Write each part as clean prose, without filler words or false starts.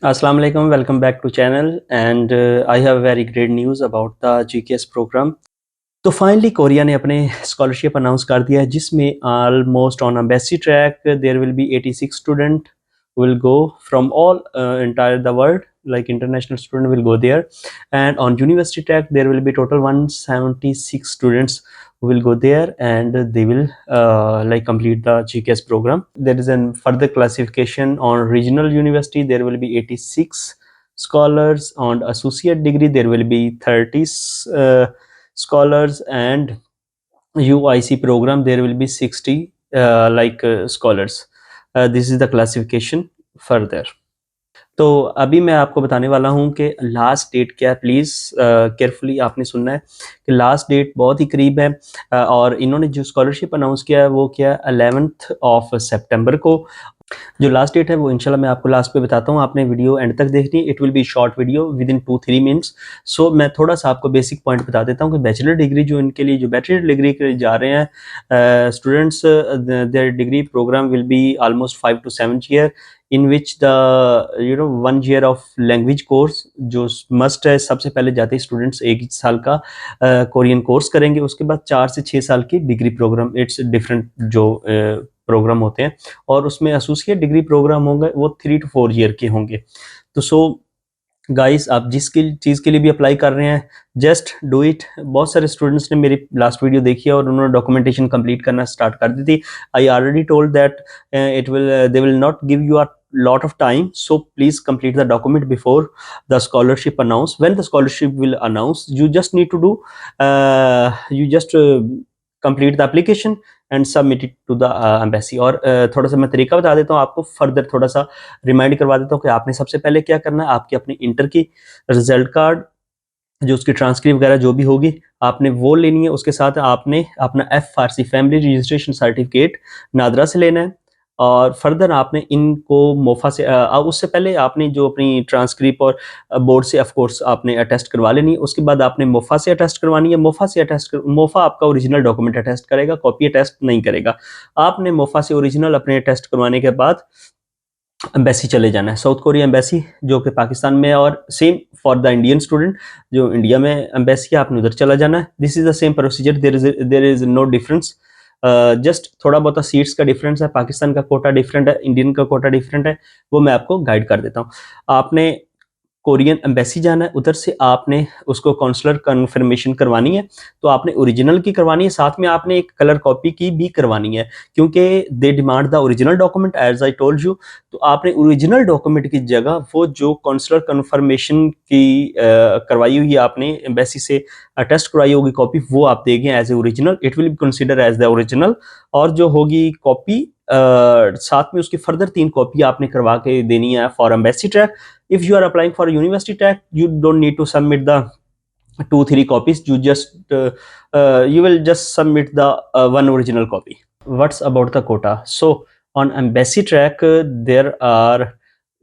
Assalamu alaikum, welcome back to channel and I have very great news about the GKS program. तो finally Korea ने अपने scholarship announce कर दिया है जिसमें almost on embassy track there will be 86 student will go from all entire the world, like international student will go there, and on university track there will be total 176 students who will go there and they will like complete the GKS program. There is a further classification on regional university, there will be 86 scholars. On associate degree there will be 30 scholars, and UIC program there will be 60 scholars. This is the classification further. तो अभी मैं आपको बताने वाला हूँ कि last date क्या है। प्लीज़ केयरफुली आपने सुनना है कि लास्ट डेट बहुत ही करीब है और इन्होंने जो स्कॉलरशिप अनाउंस किया है वो क्या है 11th ऑफ सितंबर को। जो लास्ट डेट है वो इंशाल्लाह मैं आपको लास्ट पे बताता हूँ, आपने वीडियो एंड तक देखनी। It will be short video within 2-3 minutes. So मैं थोड़ा सा आपको बेसिक पॉइंट बता देता हूँ कि बैचलर डिग्री जो इनके लिए जो बैचलर डिग्री के लिए जा रहे हैं students, their degree program will be almost 5 to 7 year in which the 1 year of language course जो मस्ट है। सबसे पहले जाते ही स्टूडेंट्स 1 साल का कोरियन कोर्स करेंगे, उसके बाद 4 से 6 साल की डिग्री प्रोग्राम, इट्स डिफरेंट जो प्रोग्राम होते हैं, और उसमें एसोसिएट डिग्री प्रोग्राम होंगे वो 3 to 4 ईयर के होंगे। तो सो गाइस, आप जिस चीज़ के लिए भी अप्लाई कर रहे हैं जस्ट डू इट। बहुत सारे स्टूडेंट्स ने मेरी लास्ट वीडियो देखी है और उन्होंने डॉक्यूमेंटेशन कंप्लीट करना स्टार्ट कर दी थी। I already told that they will not give you a lot of time, so please complete the document before the scholarship announce. When the scholarship will announce, you just need to do you just complete the application and submit it to the embassy. और थोड़ा सा मैं तरीका बता देता हूँ आपको, further थोड़ा सा रिमाइंड करवा देता हूँ कि आपने सबसे पहले क्या करना है। आपकी अपनी इंटर की रिजल्ट कार्ड, जो उसकी ट्रांसक्रिप्ट वगैरह जो भी होगी आपने वो लेनी है। उसके साथ आपने अपना FRC family registration certificate NADRA से लेना है, और फर्दर आपने इनको मोफा से उससे पहले आपने जो अपनी ट्रांसक्रिप्ट और बोर्ड से ऑफ कोर्स आपने अटेस्ट करवा लेनी है। उसके बाद आपने मोफा से अटेस्ट करवानी है। मोफा आपका ओरिजिनल डॉक्यूमेंट अटेस्ट करेगा, कॉपी अटेस्ट नहीं करेगा। आपने मोफा से ओरिजिनल अपने अटेस्ट करवाने के बाद एम्बेसी चले जाना है, साउथ कोरिया एम्बेसी जो कि पाकिस्तान में है, और same for the Indian student जो इंडिया में एम्बेसी है आपने उधर चला जाना है। This is the same procedure, there is no difference. Just थोड़ा बहुत सीट्स का डिफरेंस है, पाकिस्तान का कोटा डिफरेंट है, इंडियन का कोटा डिफरेंट है, वो मैं आपको गाइड कर देता हूँ। आपने कोरियन एम्बेसी जाना है, उधर से आपने उसको कॉन्सुलर कन्फर्मेशन करवानी है। तो आपने ओरिजिनल की करवानी है, साथ में आपने एक कलर कॉपी की भी करवानी है, क्योंकि they demand the original document as I told you. तो आपने ओरिजिनल डॉक्यूमेंट की जगह वो जो कॉन्सुलर कन्फर्मेशन की करवाई हुई है, आपने एम्बेसी से अटेस्ट करवाई होगी कॉपी, वो आप देंगे as a original. It will be consider as the original. और जो होगी कॉपी साथ में उसकी फर्दर 3 कॉपी आपने करवा के देनी है for embassy track. If you are applying for a university track, you don't need to submit the 2-3 copies. You will just submit the one original copy. What's about the quota? So on embassy track, there are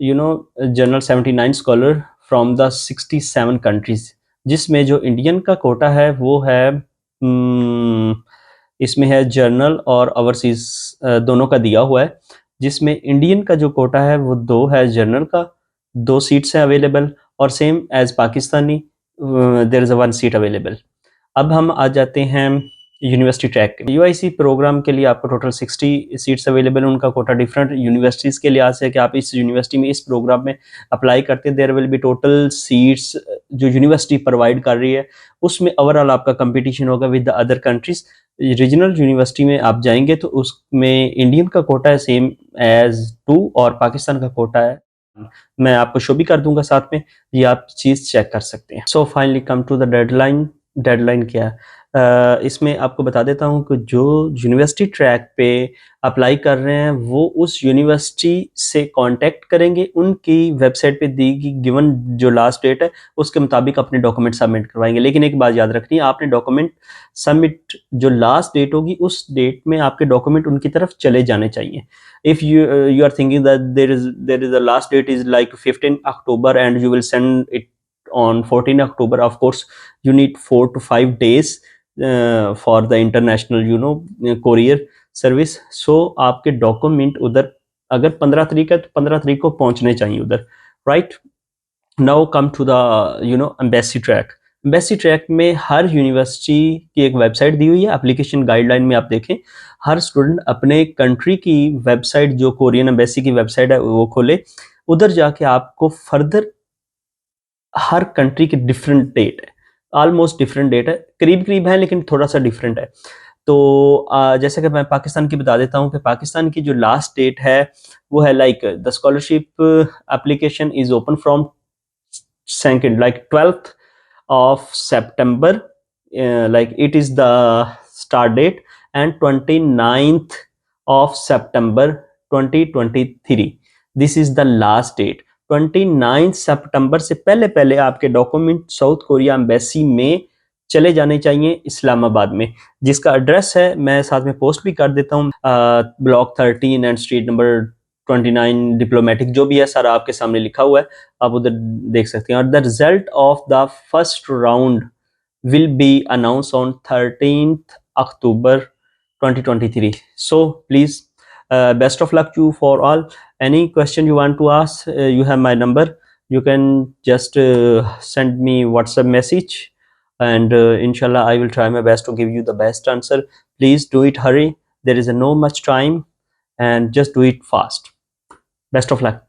general 79 scholar from the 67 countries, जिसमें जो Indian का कोटा है वो है इसमें है journal और overseas दोनों का दिया हुआ है। जिसमें इंडियन का जो कोटा है वो 2 है, जर्नल का 2 सीट्स हैं अवेलेबल, और same as Pakistani there is 1 seat available. अब हम आ जाते हैं यूनिवर्सिटी ट्रैक के। UIC प्रोग्राम के लिए आपको टोटल 60 सीट्स अवेलेबल। उनका कोटा डिफरेंट यूनिवर्सिटीज़ के लिहाज से कि आप इस यूनिवर्सिटी में इस प्रोग्राम में अप्लाई करते हैं। There will be total seats जो यूनिवर्सिटी प्रोवाइड कर रही है, उसमें ओवरऑल आपका कंपटीशन होगा with the other countries. Regional university में आप जाएंगे तो उसमें इंडियन का कोटा है सेम एज 2 और पाकिस्तान का कोटा है, मैं आपको शो भी कर दूंगा साथ में, ये आप चीज़ चेक कर सकते हैं। So finally come to the deadline. Deadline क्या है? इसमें आपको बता देता हूँ कि जो यूनिवर्सिटी ट्रैक पे अप्लाई कर रहे हैं वो उस यूनिवर्सिटी से कांटेक्ट करेंगे, उनकी वेबसाइट पे दी गई गिवन जो लास्ट डेट है उसके मुताबिक अपने डॉक्यूमेंट सबमिट करवाएंगे। लेकिन एक बात याद रखनी है, आपने डॉक्यूमेंट सबमिट जो लास्ट डेट होगी उस डेट में आपके डॉक्यूमेंट उनकी तरफ चले जाने चाहिए। if you are thinking that there is a last date is like 15 October and you will send it on 14 October, of course you need 4 to 5 days for the international courier service. So आपके document उधर अगर 15 तारीख है तो 15 तारीख को पहुंचने चाहिए उधर, right. Now come to the embassy track. Embassy track में हर यूनिवर्सिटी की एक वेबसाइट दी हुई है। एप्लीकेशन गाइडलाइन में आप देखें, हर स्टूडेंट अपने कंट्री की वेबसाइट, जो कोरियन एम्बेसी की वेबसाइट है, वो खोले। उधर जाके आपको फर्दर हर कंट्री की डिफरेंट डेट है, ऑलमोस्ट डिफरेंट डेट है, करीब करीब है लेकिन थोड़ा सा डिफरेंट है। तो जैसे कि मैं पाकिस्तान की बता देता हूँ कि पाकिस्तान की जो लास्ट डेट है वो है like the scholarship application is open from second like 12th of September, like it is the start date, and 29th of September 2023 this is the last date। 29 सितंबर से पहले पहले आपके डॉक्यूमेंट साउथ कोरिया एम्बेसी में चले जाने चाहिए इस्लामाबाद में, जिसका एड्रेस है मैं साथ में पोस्ट भी कर देता हूँ। Block 13 and street number 29 diplomatic, जो भी है सारा आपके सामने लिखा हुआ है, आप उधर देख सकते हैं। और the result of the first round will be announced on 13th October 2023। So please, best of luck to you for all। Any question you want to ask, you have my number, you can just send me WhatsApp message, and inshallah I will try my best to give you the best answer। Please do it hurry, there is no much time, and just do it fast। Best of luck।